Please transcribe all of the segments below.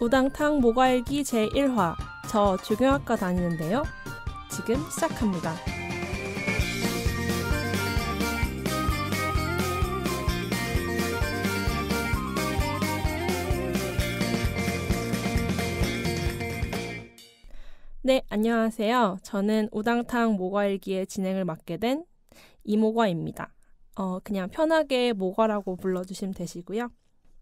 우당탕 모과일기 제1화 저 조경학과 다니는데요. 지금 시작합니다. 네, 안녕하세요. 저는 우당탕 모과일기의 진행을 맡게 된 이모과입니다. 그냥 편하게 모과라고 불러주시면 되시고요.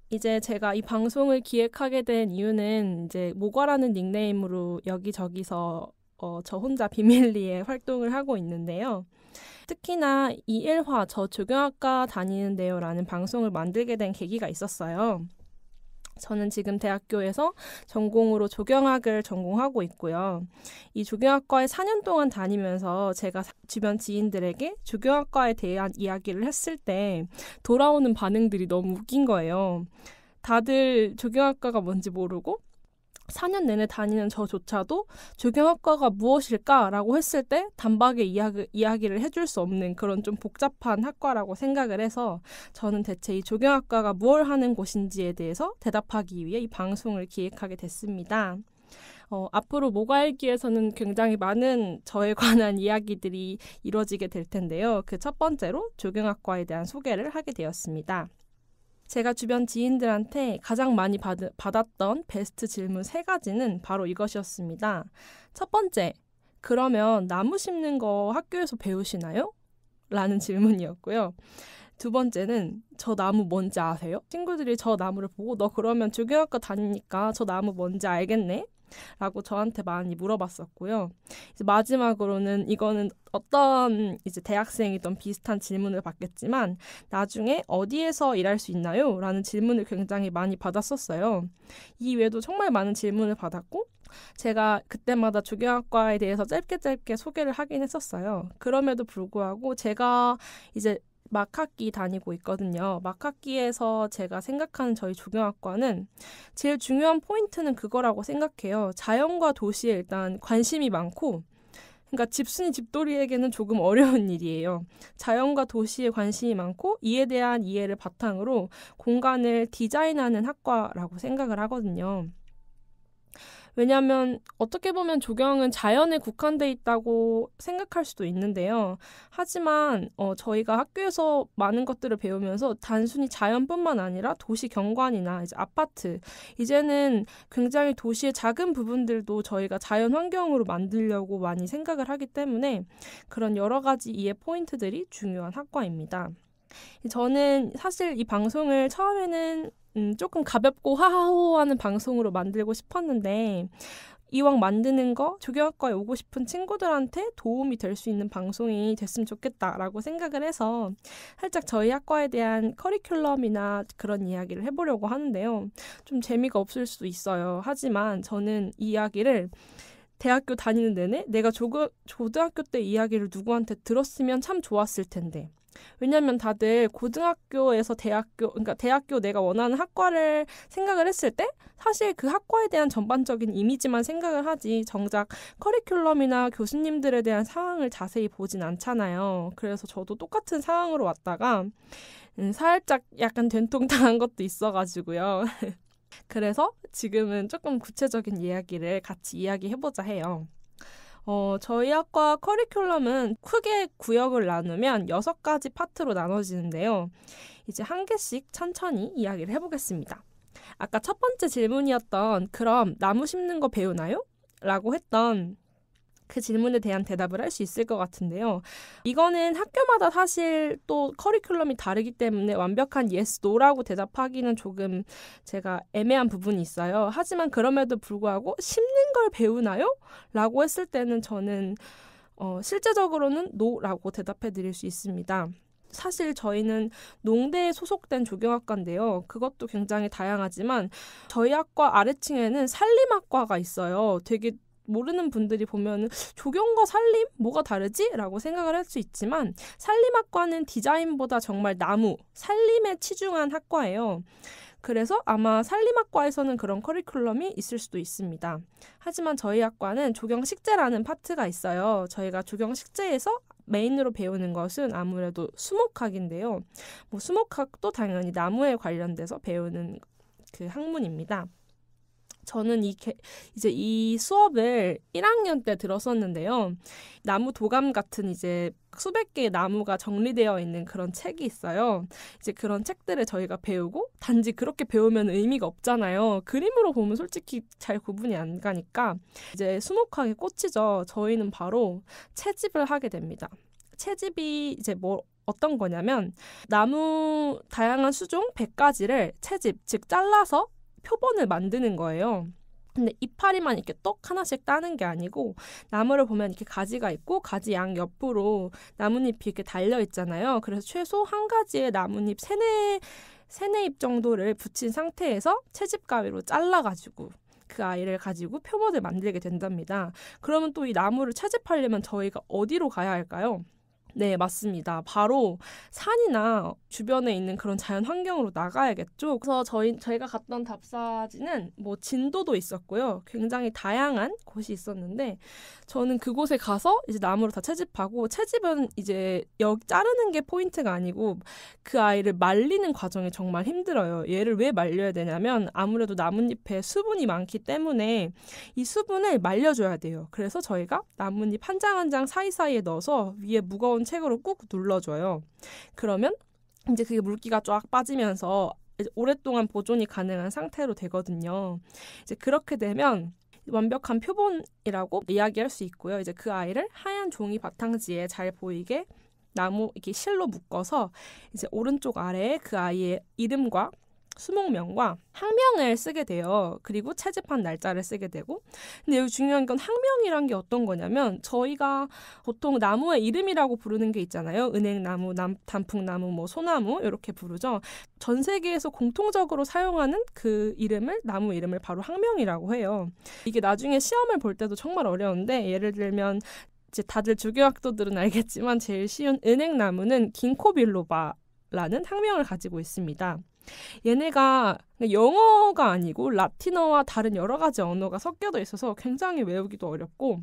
이제 제가 이 방송을 기획하게 된 이유는 이제 모과라는 닉네임으로 여기저기서 저 혼자 비밀리에 활동을 하고 있는데요. 특히나 이 1화 저 조경학과 다니는데요 라는 방송을 만들게 된 계기가 있었어요. 저는 지금 대학교에서 전공으로 조경학을 전공하고 있고요. 이 조경학과에 4년 동안 다니면서 제가 주변 지인들에게 조경학과에 대한 이야기를 했을 때 돌아오는 반응들이 너무 웃긴 거예요. 다들 조경학과가 뭔지 모르고 4년 내내 다니는 저조차도 조경학과가 무엇일까라고 했을 때 단박에 이야기를 해줄 수 없는 그런 좀 복잡한 학과라고 생각을 해서 저는 대체 이 조경학과가 무엇을 하는 곳인지에 대해서 대답하기 위해 이 방송을 기획하게 됐습니다. 앞으로 모과일기에서는 굉장히 많은 저에 관한 이야기들이 이루어지게 될 텐데요. 그 첫 번째로 조경학과에 대한 소개를 하게 되었습니다. 제가 주변 지인들한테 가장 많이 받았던 베스트 질문 3가지는 바로 이것이었습니다. 첫 번째, 그러면 나무 심는 거 학교에서 배우시나요? 라는 질문이었고요. 두 번째는 저 나무 뭔지 아세요? 친구들이 저 나무를 보고 너 그러면 조경학과 다니니까 저 나무 뭔지 알겠네? 라고 저한테 많이 물어봤었고요. 이제 마지막으로는 이거는 어떤 이제 대학생이든 비슷한 질문을 받겠지만 나중에 어디에서 일할 수 있나요? 라는 질문을 굉장히 많이 받았었어요. 이 외에도 정말 많은 질문을 받았고 제가 그때마다 조경학과에 대해서 짧게 소개를 하긴 했었어요. 그럼에도 불구하고 제가 이제 막학기 다니고 있거든요. 막학기에서 제가 생각하는 저희 조경학과는 제일 중요한 포인트는 그거라고 생각해요. 자연과 도시에 일단 관심이 많고 그러니까 집순이 집돌이에게는 조금 어려운 일이에요. 자연과 도시에 관심이 많고 이에 대한 이해를 바탕으로 공간을 디자인하는 학과라고 생각을 하거든요. 왜냐하면 어떻게 보면 조경은 자연에 국한돼 있다고 생각할 수도 있는데요. 하지만 저희가 학교에서 많은 것들을 배우면서 단순히 자연뿐만 아니라 도시 경관이나 이제 아파트, 이제는 굉장히 도시의 작은 부분들도 저희가 자연 환경으로 만들려고 많이 생각을 하기 때문에 그런 여러 가지 이해 포인트들이 중요한 학과입니다. 저는 사실 이 방송을 처음에는 조금 가볍고 하하호하는 방송으로 만들고 싶었는데 이왕 만드는 거 조경학과에 오고 싶은 친구들한테 도움이 될 수 있는 방송이 됐으면 좋겠다라고 생각을 해서 살짝 저희 학과에 대한 커리큘럼이나 그런 이야기를 해보려고 하는데요. 좀 재미가 없을 수도 있어요. 하지만 저는 이 이야기를 대학교 다니는 내내 내가 고등학교 때 이야기를 누구한테 들었으면 참 좋았을 텐데 왜냐면 다들 고등학교에서 그러니까 대학교 내가 원하는 학과를 생각을 했을 때 사실 그 학과에 대한 전반적인 이미지만 생각을 하지 정작 커리큘럼이나 교수님들에 대한 상황을 자세히 보진 않잖아요. 그래서 저도 똑같은 상황으로 왔다가 살짝 약간 된통당한 것도 있어가지고요. 그래서 지금은 조금 구체적인 이야기를 같이 이야기해보자 해요. 저희 학과 커리큘럼은 크게 구역을 나누면 6가지 파트로 나눠지는데요. 이제 한 개씩 천천히 이야기를 해보겠습니다. 아까 첫 번째 질문이었던 그럼 나무 심는 거 배우나요? 라고 했던 그 질문에 대한 대답을 할 수 있을 것 같은데요. 이거는 학교마다 사실 또 커리큘럼이 다르기 때문에 완벽한 yes, no라고 대답하기는 조금 제가 애매한 부분이 있어요. 하지만 그럼에도 불구하고 심는 걸 배우나요? 라고 했을 때는 저는 실제적으로는 no라고 대답해 드릴 수 있습니다. 사실 저희는 농대에 소속된 조경학과인데요. 그것도 굉장히 다양하지만 저희 학과 아래층에는 산림학과가 있어요. 되게 모르는 분들이 보면 조경과 산림? 뭐가 다르지? 라고 생각을 할 수 있지만 산림학과는 디자인보다 정말 나무, 산림에 치중한 학과예요. 그래서 아마 산림학과에서는 그런 커리큘럼이 있을 수도 있습니다. 하지만 저희 학과는 조경식재라는 파트가 있어요. 저희가 조경식재에서 메인으로 배우는 것은 아무래도 수목학인데요. 수목학도 당연히 나무에 관련돼서 배우는 그 학문입니다. 저는 이제 이 수업을 1학년 때 들었었는데요. 나무 도감 같은 이제 수백 개의 나무가 정리되어 있는 그런 책이 있어요. 이제 그런 책들을 저희가 배우고 단지 그렇게 배우면 의미가 없잖아요. 그림으로 보면 솔직히 잘 구분이 안 가니까 이제 수목하게 꽂히죠. 저희는 바로 채집을 하게 됩니다. 채집이 이제 어떤 거냐면 나무 다양한 수종 100가지를 채집, 즉 잘라서 표본을 만드는 거예요. 근데 이파리만 이렇게 똑 하나씩 따는 게 아니고 나무를 보면 이렇게 가지가 있고 가지 양 옆으로 나뭇잎이 이렇게 달려 있잖아요. 그래서 최소 한 가지의 나뭇잎 세네 잎 정도를 붙인 상태에서 채집 가위로 잘라가지고 그 아이를 가지고 표본을 만들게 된답니다. 그러면 또 이 나무를 채집하려면 저희가 어디로 가야 할까요? 네, 맞습니다. 바로 산이나 주변에 있는 그런 자연 환경으로 나가야겠죠. 그래서 저희가 갔던 답사지는 진도도 있었고요. 굉장히 다양한 곳이 있었는데 저는 그곳에 가서 이제 나무를 다 채집하고 채집은 이제 자르는 게 포인트가 아니고 그 아이를 말리는 과정이 정말 힘들어요. 얘를 왜 말려야 되냐면 아무래도 나뭇잎에 수분이 많기 때문에 이 수분을 말려줘야 돼요. 그래서 저희가 나뭇잎 한 장 한 장 사이사이에 넣어서 위에 무거운 책으로 꾹 눌러줘요. 그러면 이제 그게 물기가 쫙 빠지면서 이제 오랫동안 보존이 가능한 상태로 되거든요. 이제 그렇게 되면 완벽한 표본이라고 이야기할 수 있고요. 이제 그 아이를 하얀 종이 바탕지에 잘 보이게 나무 이렇게 실로 묶어서 이제 오른쪽 아래에 그 아이의 이름과 수목명과 학명을 쓰게 돼요. 그리고 채집한 날짜를 쓰게 되고. 근데 여기 중요한 건 학명이란 게 어떤 거냐면 저희가 보통 나무의 이름이라고 부르는 게 있잖아요. 은행나무, 단풍나무, 소나무 이렇게 부르죠. 전 세계에서 공통적으로 사용하는 그 이름을 나무 이름을 바로 학명이라고 해요. 이게 나중에 시험을 볼 때도 정말 어려운데 예를 들면 이제 다들 주교학도들은 알겠지만 제일 쉬운 은행나무는 깅코빌로바라는 학명을 가지고 있습니다. 얘네가 영어가 아니고 라틴어와 다른 여러 가지 언어가 섞여져 있어서 굉장히 외우기도 어렵고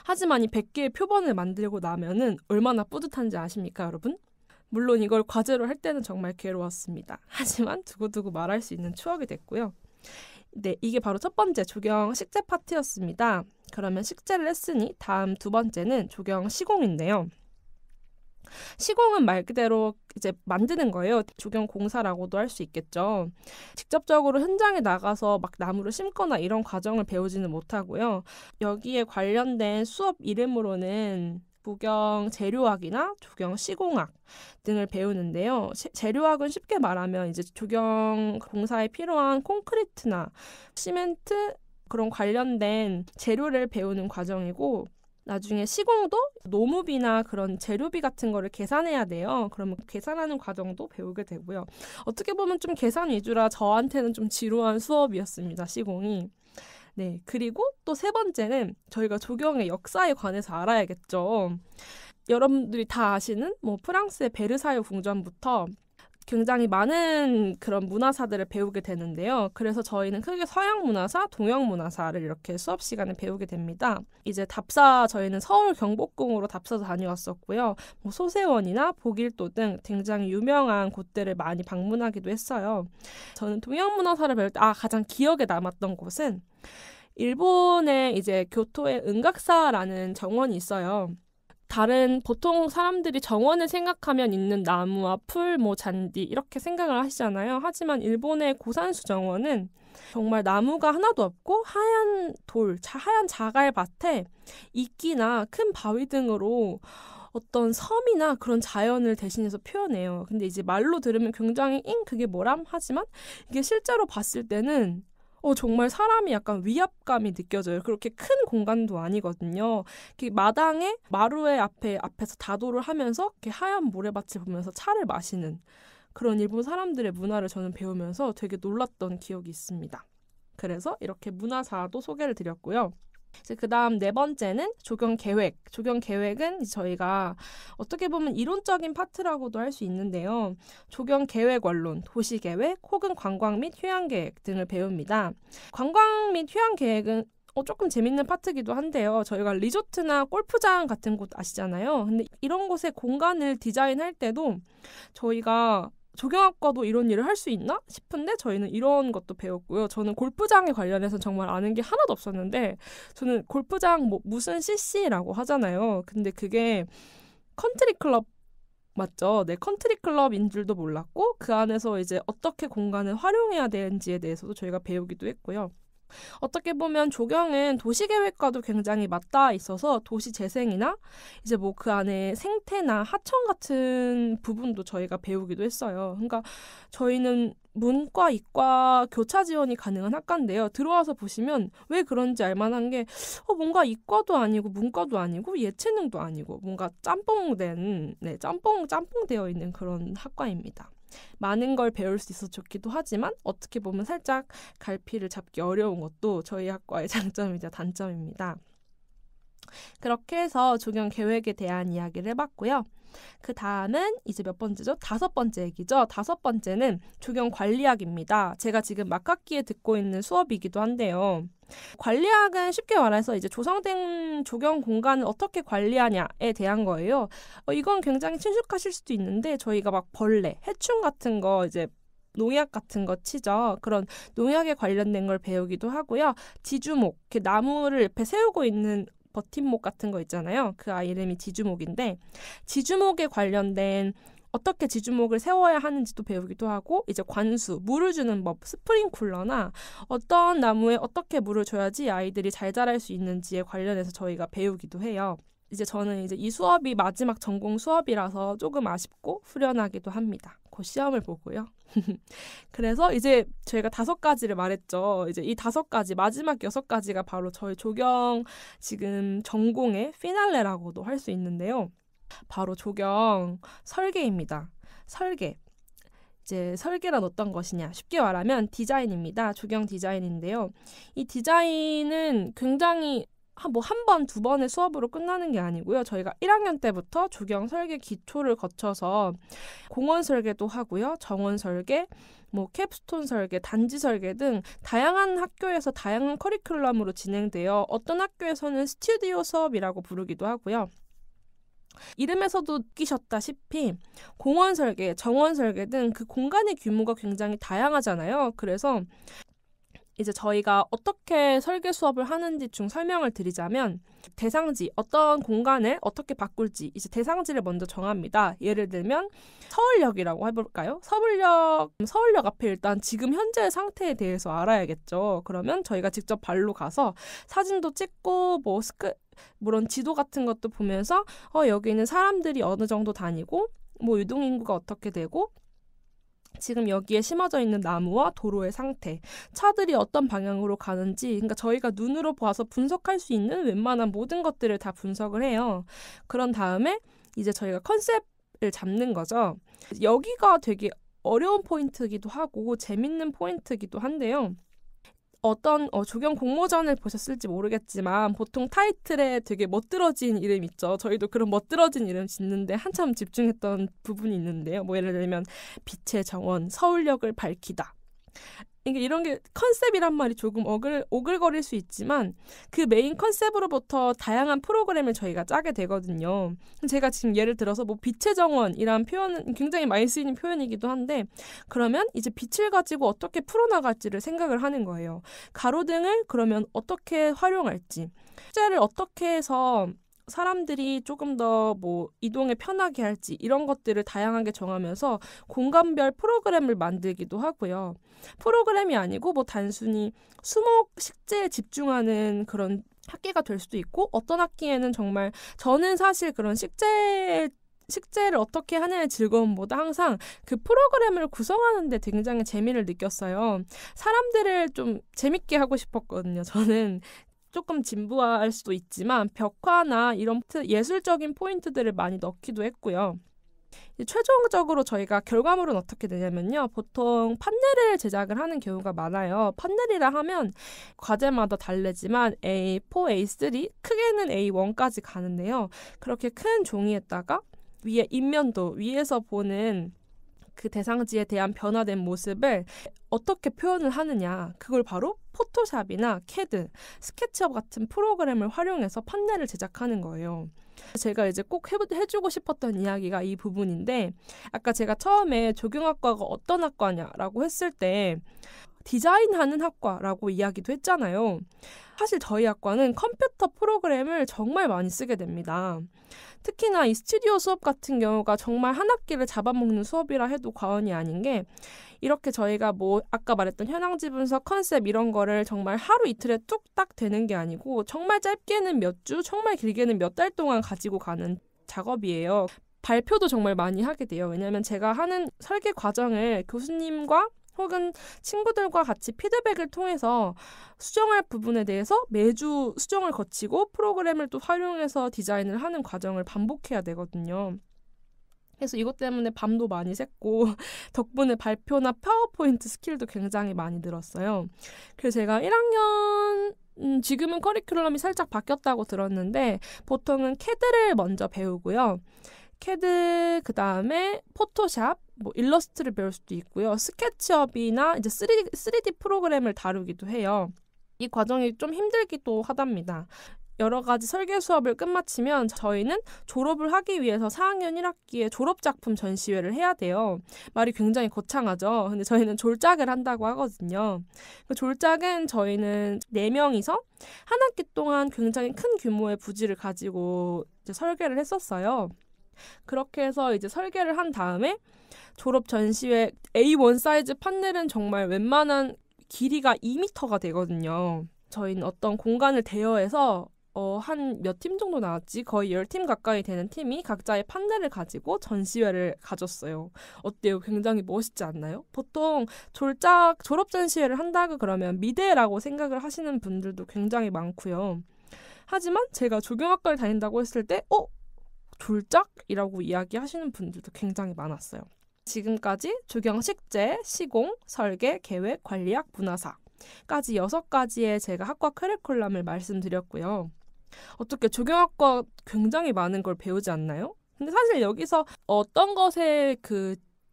하지만 이 100개의 표본을 만들고 나면은 얼마나 뿌듯한지 아십니까, 여러분? 물론 이걸 과제로 할 때는 정말 괴로웠습니다. 하지만 두고두고 말할 수 있는 추억이 됐고요. 네, 이게 바로 첫 번째 조경 식재 파트였습니다. 그러면 식재를 했으니 다음 두 번째는 조경 시공인데요. 시공은 말 그대로 이제 만드는 거예요. 조경 공사라고도 할 수 있겠죠. 직접적으로 현장에 나가서 막 나무를 심거나 이런 과정을 배우지는 못하고요. 여기에 관련된 수업 이름으로는 조경 재료학이나 조경 시공학 등을 배우는데요. 재료학은 쉽게 말하면 이제 조경 공사에 필요한 콘크리트나 시멘트 그런 관련된 재료를 배우는 과정이고 나중에 시공도 노무비나 그런 재료비 같은 거를 계산해야 돼요. 그러면 계산하는 과정도 배우게 되고요. 어떻게 보면 좀 계산 위주라 저한테는 좀 지루한 수업이었습니다. 시공이. 네, 그리고 또 세 번째는 저희가 조경의 역사에 관해서 알아야겠죠. 여러분들이 다 아시는 프랑스의 베르사유 궁전부터 굉장히 많은 그런 문화사들을 배우게 되는데요. 그래서 저희는 크게 서양 문화사, 동양 문화사를 이렇게 수업 시간에 배우게 됩니다. 이제 답사 저희는 서울 경복궁으로 답사도 다녀왔었고요. 소세원이나 보길도 등 굉장히 유명한 곳들을 많이 방문하기도 했어요. 저는 동양 문화사를 배울 때 가장 기억에 남았던 곳은 일본의 이제 교토의 은각사라는 정원이 있어요. 다른 보통 사람들이 정원을 생각하면 있는 나무와 풀, 잔디 이렇게 생각을 하시잖아요. 하지만 일본의 고산수 정원은 정말 나무가 하나도 없고 하얀 하얀 자갈밭에 이끼나 큰 바위 등으로 어떤 섬이나 그런 자연을 대신해서 표현해요. 근데 이제 말로 들으면 굉장히 그게 뭐람? 하지만 이게 실제로 봤을 때는 정말 사람이 약간 위압감이 느껴져요. 그렇게 큰 공간도 아니거든요. 마당에 마루의 앞에서 다도를 하면서 이렇게 하얀 모래밭을 보면서 차를 마시는 그런 일본 사람들의 문화를 저는 배우면서 되게 놀랐던 기억이 있습니다. 그래서 이렇게 문화사도 소개를 드렸고요. 이제 그다음 네 번째는 조경 계획. 조경 계획은 저희가 어떻게 보면 이론적인 파트라고도 할 수 있는데요. 조경 계획 원론, 도시 계획, 혹은 관광 및 휴양 계획 등을 배웁니다. 관광 및 휴양 계획은 조금 재밌는 파트기도 한데요. 저희가 리조트나 골프장 같은 곳 아시잖아요. 근데 이런 곳의 공간을 디자인할 때도 저희가 조경학과도 이런 일을 할 수 있나 싶은데 저희는 이런 것도 배웠고요. 저는 골프장에 관련해서 정말 아는 게 하나도 없었는데 저는 골프장 뭐 무슨 CC라고 하잖아요. 근데 그게 컨트리 클럽 맞죠? 네, 컨트리 클럽인 줄도 몰랐고 그 안에서 이제 어떻게 공간을 활용해야 되는지에 대해서도 저희가 배우기도 했고요. 어떻게 보면 조경은 도시계획과도 굉장히 맞닿아 있어서 도시 재생이나 이제 뭐 그 안에 생태나 하천 같은 부분도 저희가 배우기도 했어요. 그러니까 저희는 문과, 이과 교차 지원이 가능한 학과인데요. 들어와서 보시면 왜 그런지 알만한 게 뭔가 이과도 아니고 문과도 아니고 예체능도 아니고 뭔가 짬뽕된, 짬뽕 되어 있는 그런 학과입니다. 많은 걸 배울 수 있어서 좋기도 하지만 어떻게 보면 살짝 갈피를 잡기 어려운 것도 저희 학과의 장점이자 단점입니다. 그렇게 해서 조경 계획에 대한 이야기를 해봤고요. 그 다음은 이제 몇 번째죠? 5번째 얘기죠. 5번째는 조경 관리학입니다. 제가 지금 막학기에 듣고 있는 수업이기도 한데요. 관리학은 쉽게 말해서 이제 조성된 조경 공간을 어떻게 관리하냐에 대한 거예요. 이건 굉장히 친숙하실 수도 있는데 저희가 막 벌레, 해충 같은 거 이제 농약 같은 거 치죠. 그런 농약에 관련된 걸 배우기도 하고요. 지주목, 이렇게 나무를 옆에 세우고 있는 버팀목 같은 거 있잖아요. 그 아이 이름이 지주목인데 지주목에 관련된 어떻게 지주목을 세워야 하는지도 배우기도 하고 이제 관수, 물을 주는 법, 스프링쿨러나 어떤 나무에 어떻게 물을 줘야지 아이들이 잘 자랄 수 있는지에 관련해서 저희가 배우기도 해요. 이제 저는 이제 이 수업이 마지막 전공 수업이라서 조금 아쉽고 후련하기도 합니다. 곧 시험을 보고요. 그래서 이제 저희가 5가지를 말했죠. 이제 이 5가지, 마지막 6가지가 바로 저희 조경 지금 전공의 피날레라고도 할 수 있는데요. 바로 조경 설계입니다. 설계. 이제 설계란 어떤 것이냐? 쉽게 말하면 디자인입니다. 조경 디자인인데요. 이 디자인은 굉장히 한 번, 2번의 수업으로 끝나는 게 아니고요. 저희가 1학년 때부터 조경 설계 기초를 거쳐서 공원 설계도 하고요. 정원 설계, 뭐 캡스톤 설계, 단지 설계 등 다양한 학교에서 다양한 커리큘럼으로 진행되어 어떤 학교에서는 스튜디오 수업이라고 부르기도 하고요. 이름에서도 느끼셨다시피 공원 설계, 정원 설계 등 그 공간의 규모가 굉장히 다양하잖아요. 그래서 이제 저희가 어떻게 설계 수업을 하는지 좀 설명을 드리자면 대상지, 어떤 공간을 어떻게 바꿀지 이제 대상지를 먼저 정합니다. 예를 들면 서울역이라고 해볼까요? 서울역 앞에 일단 지금 현재의 상태에 대해서 알아야겠죠. 그러면 저희가 직접 발로 가서 사진도 찍고 물론 지도 같은 것도 보면서 여기는 사람들이 어느 정도 다니고 뭐 유동인구가 어떻게 되고 지금 여기에 심어져 있는 나무와 도로의 상태, 차들이 어떤 방향으로 가는지, 그러니까 저희가 눈으로 봐서 분석할 수 있는 웬만한 모든 것들을 다 분석을 해요. 그런 다음에 이제 저희가 컨셉을 잡는 거죠. 여기가 되게 어려운 포인트이기도 하고 재밌는 포인트이기도 한데요. 어떤 조경 공모전을 보셨을지 모르겠지만 보통 타이틀에 되게 멋들어진 이름 있죠. 저희도 그런 멋들어진 이름 짓는데 한참 집중했던 부분이 있는데요. 뭐 예를 들면 빛의 정원, 서울역을 밝히다. 이런 게 컨셉이란 말이 조금 오글거릴 수 있지만 그 메인 컨셉으로부터 다양한 프로그램을 저희가 짜게 되거든요. 제가 지금 예를 들어서 뭐 빛의 정원이란 표현은 굉장히 많이 쓰이는 표현이기도 한데 그러면 이제 빛을 가지고 어떻게 풀어나갈지를 생각을 하는 거예요. 가로등을 그러면 어떻게 활용할지, 숙제를 어떻게 해서 사람들이 조금 더 뭐 이동에 편하게 할지 이런 것들을 다양하게 정하면서 공간별 프로그램을 만들기도 하고요. 프로그램이 아니고 뭐 단순히 수목 식재에 집중하는 그런 학기가 될 수도 있고 어떤 학기에는 정말 저는 사실 그런 식재를 어떻게 하냐의 즐거움보다 항상 그 프로그램을 구성하는 데 굉장히 재미를 느꼈어요. 사람들을 좀 재밌게 하고 싶었거든요. 저는 조금 진부할 수도 있지만 벽화나 이런 예술적인 포인트들을 많이 넣기도 했고요. 최종적으로 저희가 결과물은 어떻게 되냐면요. 보통 판넬을 제작을 하는 경우가 많아요. 판넬이라 하면 과제마다 다르지만 A4, A3, 크게는 A1까지 가는데요. 그렇게 큰 종이에다가 위에 인면도 위에서 보는 그 대상지에 대한 변화된 모습을 어떻게 표현을 하느냐, 그걸 바로 포토샵이나 캐드, 스케치업 같은 프로그램을 활용해서 판넬을 제작하는 거예요. 제가 이제 꼭 해주고 싶었던 이야기가 이 부분인데, 아까 제가 처음에 조경학과가 어떤 학과냐라고 했을 때 디자인하는 학과라고 이야기도 했잖아요. 사실 저희 학과는 컴퓨터 프로그램을 정말 많이 쓰게 됩니다. 특히나 이 스튜디오 수업 같은 경우가 정말 한 학기를 잡아먹는 수업이라 해도 과언이 아닌 게, 이렇게 저희가 뭐 아까 말했던 현황지 분석, 컨셉 이런 거를 정말 하루 이틀에 뚝딱 되는 게 아니고 정말 짧게는 몇 주, 정말 길게는 몇 달 동안 가지고 가는 작업이에요. 발표도 정말 많이 하게 돼요. 왜냐하면 제가 하는 설계 과정을 교수님과 혹은 친구들과 같이 피드백을 통해서 수정할 부분에 대해서 매주 수정을 거치고 프로그램을 또 활용해서 디자인을 하는 과정을 반복해야 되거든요. 그래서 이것 때문에 밤도 많이 샜고 덕분에 발표나 파워포인트 스킬도 굉장히 많이 늘었어요. 그래서 제가 1학년 지금은 커리큘럼이 살짝 바뀌었다고 들었는데 보통은 캐드를 먼저 배우고요. 캐드 그다음에 포토샵, 뭐 일러스트를 배울 수도 있고요. 스케치업이나 이제 3D 프로그램을 다루기도 해요. 이 과정이 좀 힘들기도 하답니다. 여러 가지 설계 수업을 끝마치면 저희는 졸업을 하기 위해서 4학년 1학기에 졸업작품 전시회를 해야 돼요. 말이 굉장히 거창하죠. 근데 저희는 졸작을 한다고 하거든요. 그 졸작은 저희는 4명이서 한 학기 동안 굉장히 큰 규모의 부지를 가지고 이제 설계를 했었어요. 그렇게 해서 이제 설계를 한 다음에 졸업 전시회 A1 사이즈 판넬은 정말 웬만한 길이가 2m가 되거든요. 저희는 어떤 공간을 대여해서 한 몇 팀 정도 나왔지? 거의 10팀 가까이 되는 팀이 각자의 판넬을 가지고 전시회를 가졌어요. 어때요? 굉장히 멋있지 않나요? 보통 졸업 전시회를 한다고 그러면 미대라고 생각을 하시는 분들도 굉장히 많고요. 하지만 제가 조경학과를 다닌다고 했을 때 졸작이라고 이야기하시는 분들도 굉장히 많았어요. 지금까지 조경 식재, 시공, 설계, 계획, 관리학, 문화사까지 6가지의 제가 학과 커리큘럼을 말씀드렸고요. 어떻게 조경학과 굉장히 많은 걸 배우지 않나요? 근데 사실 여기서 어떤 것에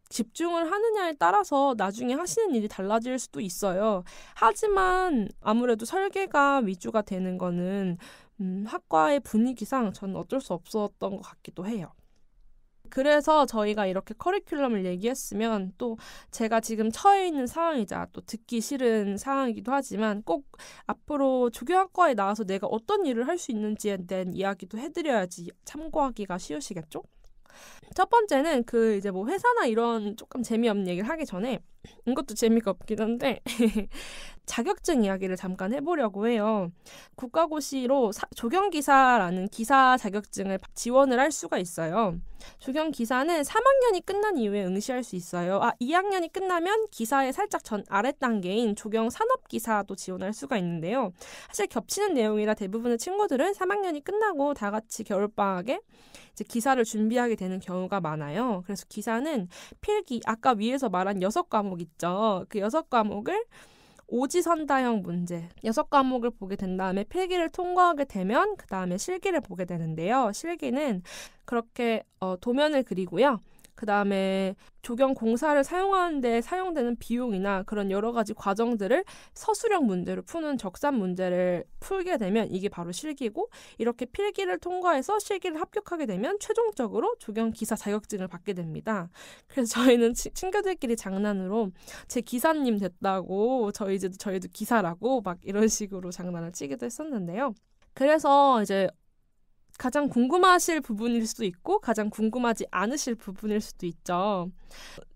집중을 하느냐에 따라서 나중에 하시는 일이 달라질 수도 있어요. 하지만 아무래도 설계가 위주가 되는 거는 학과의 분위기상 저는 어쩔 수 없었던 것 같기도 해요. 그래서 저희가 이렇게 커리큘럼을 얘기했으면 또 제가 지금 처해 있는 상황이자 또 듣기 싫은 상황이기도 하지만 꼭 앞으로 조경학과에 나와서 내가 어떤 일을 할 수 있는지에 대한 이야기도 해드려야지 참고하기가 쉬우시겠죠? 첫 번째는 이제 뭐 회사나 이런 조금 재미없는 얘기를 하기 전에 이것도 재미가 없긴 한데 자격증 이야기를 잠깐 해보려고 해요. 국가고시로 조경기사라는 기사 자격증을 지원을 할 수가 있어요. 조경기사는 3학년이 끝난 이후에 응시할 수 있어요. 2학년이 끝나면 기사의 살짝 아래 단계인 조경산업기사도 지원할 수가 있는데요. 사실 겹치는 내용이라 대부분의 친구들은 3학년이 끝나고 다 같이 겨울방학에 이제 기사를 준비하게 되는 경우가 많아요. 그래서 기사는 필기, 아까 위에서 말한 6과목 있죠. 그 6과목을 오지선다형 문제 6과목을 보게 된 다음에 필기를 통과하게 되면 그 다음에 실기를 보게 되는데요. 실기는 그렇게 도면을 그리고요. 그 다음에 조경 공사를 사용하는 데 사용되는 비용이나 그런 여러 가지 과정들을 서술형 문제로 푸는 적산 문제를 풀게 되면 이게 바로 실기고, 이렇게 필기를 통과해서 실기를 합격하게 되면 최종적으로 조경 기사 자격증을 받게 됩니다. 그래서 저희는 친구들끼리 장난으로 제 기사님 됐다고 저희도 기사라고 막 이런 식으로 장난을 치기도 했었는데요. 그래서 이제 가장 궁금하실 부분일 수도 있고 가장 궁금하지 않으실 부분일 수도 있죠.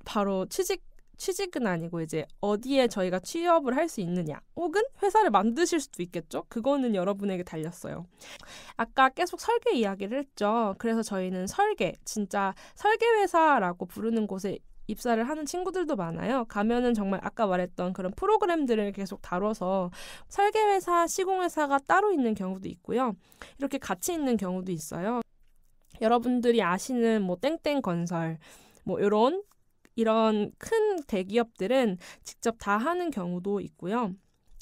바로 취직은 아니고 이제 어디에 저희가 취업을 할 수 있느냐, 혹은 회사를 만드실 수도 있겠죠. 그거는 여러분에게 달렸어요. 아까 계속 설계 이야기를 했죠. 그래서 저희는 진짜 설계회사라고 부르는 곳에 입사를 하는 친구들도 많아요. 가면은 정말 아까 말했던 그런 프로그램들을 계속 다뤄서 설계회사, 시공회사가 따로 있는 경우도 있고요. 이렇게 같이 있는 경우도 있어요. 여러분들이 아시는 뭐 땡땡건설, 뭐 이런 큰 대기업들은 직접 다 하는 경우도 있고요.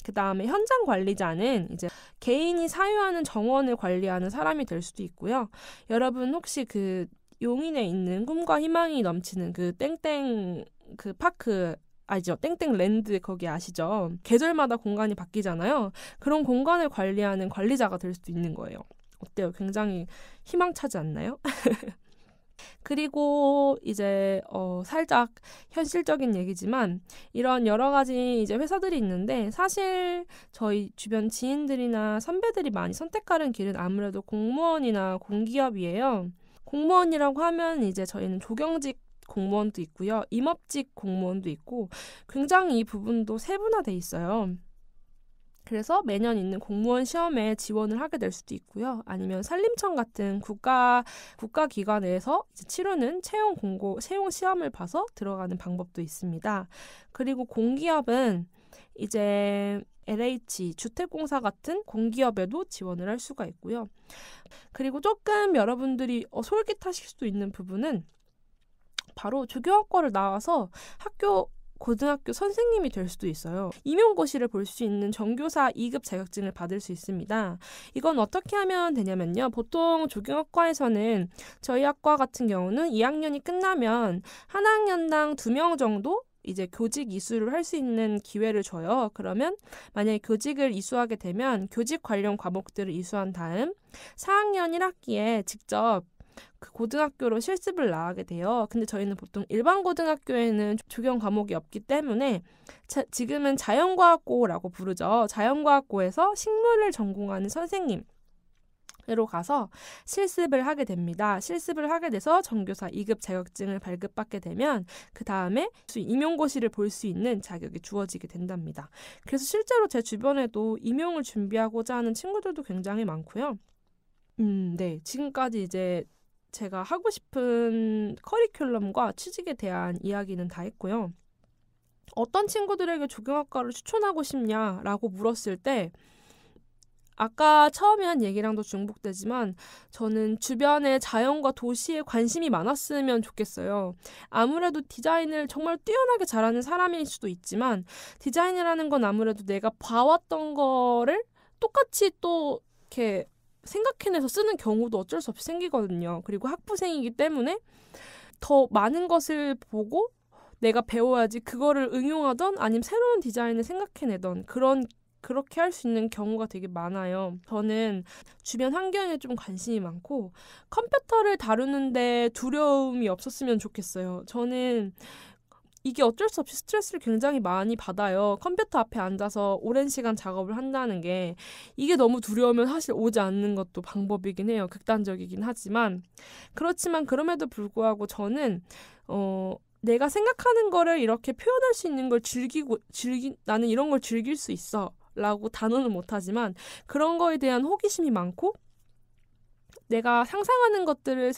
그 다음에 현장 관리자는 이제 개인이 사유하는 정원을 관리하는 사람이 될 수도 있고요. 여러분 혹시 용인에 있는 꿈과 희망이 넘치는 땡땡 파크 알죠? 땡땡랜드 거기 아시죠? 계절마다 공간이 바뀌잖아요. 그런 공간을 관리하는 관리자가 될 수도 있는 거예요. 어때요? 굉장히 희망차지 않나요? 그리고 이제 살짝 현실적인 얘기지만 이런 여러 가지 이제 회사들이 있는데 사실 저희 주변 지인들이나 선배들이 많이 선택하는 길은 아무래도 공무원이나 공기업이에요. 공무원이라고 하면 이제 저희는 조경직 공무원도 있고요. 임업직 공무원도 있고 굉장히 이 부분도 세분화돼 있어요. 그래서 매년 있는 공무원 시험에 지원을 하게 될 수도 있고요. 아니면 산림청 같은 국가기관에서 이제 치르는 채용 시험을 봐서 들어가는 방법도 있습니다. 그리고 공기업은 이제 LH, 주택공사 같은 공기업에도 지원을 할 수가 있고요. 그리고 조금 여러분들이 솔깃하실 수도 있는 부분은 바로 조교학과를 나와서 고등학교 선생님이 될 수도 있어요. 임용고시를 볼 수 있는 정교사 2급 자격증을 받을 수 있습니다. 이건 어떻게 하면 되냐면요. 보통 조교학과에서는 저희 학과 같은 경우는 2학년이 끝나면 한 학년당 2명 정도 이제 교직 이수를 할 수 있는 기회를 줘요. 그러면 만약에 교직을 이수하게 되면 교직 관련 과목들을 이수한 다음 4학년 1학기에 직접 그 고등학교로 실습을 나가게 돼요. 근데 저희는 보통 일반 고등학교에는 조경 과목이 없기 때문에 지금은 자연과학고라고 부르죠. 자연과학고에서 식물을 전공하는 선생님으로 가서 실습을 하게 됩니다. 실습을 하게 돼서 정교사 2급 자격증을 발급받게 되면 그 다음에 임용고시를 볼 수 있는 자격이 주어지게 된답니다. 그래서 실제로 제 주변에도 임용을 준비하고자 하는 친구들도 굉장히 많고요. 네. 지금까지 이제 제가 하고 싶은 커리큘럼과 취직에 대한 이야기는 다 했고요. 어떤 친구들에게 조경학과를 추천하고 싶냐라고 물었을 때 아까 처음에 한 얘기랑도 중복되지만 저는 주변의 자연과 도시에 관심이 많았으면 좋겠어요. 아무래도 디자인을 정말 뛰어나게 잘하는 사람일 수도 있지만 디자인이라는 건 아무래도 내가 봐왔던 거를 똑같이 또 이렇게 생각해내서 쓰는 경우도 어쩔 수 없이 생기거든요. 그리고 학부생이기 때문에 더 많은 것을 보고 내가 배워야지 그거를 응용하던 아니면 새로운 디자인을 생각해내던 그렇게 할 수 있는 경우가 되게 많아요. 저는 주변 환경에 좀 관심이 많고 컴퓨터를 다루는데 두려움이 없었으면 좋겠어요. 저는 이게 어쩔 수 없이 스트레스를 굉장히 많이 받아요. 컴퓨터 앞에 앉아서 오랜 시간 작업을 한다는 게 이게 너무 두려우면 사실 오지 않는 것도 방법이긴 해요. 극단적이긴 하지만 그렇지만 그럼에도 불구하고 저는 내가 생각하는 거를 이렇게 표현할 수 있는 걸 나는 이런 걸 즐길 수 있어 라고 단언은 못하지만 그런 거에 대한 호기심이 많고 내가 상상하는 것들을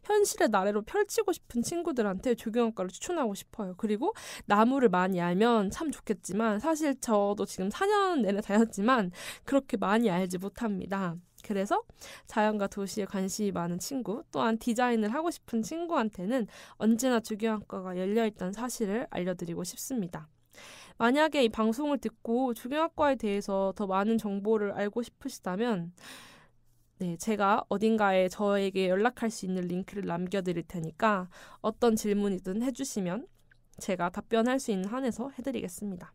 현실의 나래로 펼치고 싶은 친구들한테 조경학과를 추천하고 싶어요. 그리고 나무를 많이 알면 참 좋겠지만 사실 저도 지금 4년 내내 다녔지만 그렇게 많이 알지 못합니다. 그래서 자연과 도시에 관심이 많은 친구 또한 디자인을 하고 싶은 친구한테는 언제나 조경학과가 열려있다는 사실을 알려드리고 싶습니다. 만약에 이 방송을 듣고 조경학과에 대해서 더 많은 정보를 알고 싶으시다면 네, 제가 어딘가에 저에게 연락할 수 있는 링크를 남겨드릴 테니까 어떤 질문이든 해주시면 제가 답변할 수 있는 한에서 해드리겠습니다.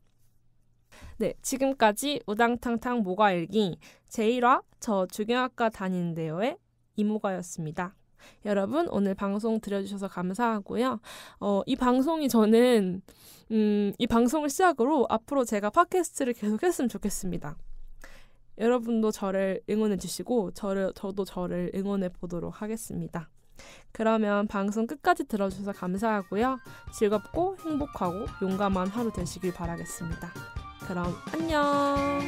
네, 지금까지 우당탕탕 모과 일기 제1화 저 조경학과 다니는데요의 이모가였습니다. 여러분 오늘 방송 들어주셔서 감사하고요. 이 방송이 저는 이 방송을 시작으로 앞으로 제가 팟캐스트를 계속 했으면 좋겠습니다. 여러분도 저를 응원해 주시고 저도 저를 응원해 보도록 하겠습니다. 그러면 방송 끝까지 들어주셔서 감사하고요. 즐겁고 행복하고 용감한 하루 되시길 바라겠습니다. 그럼 안녕.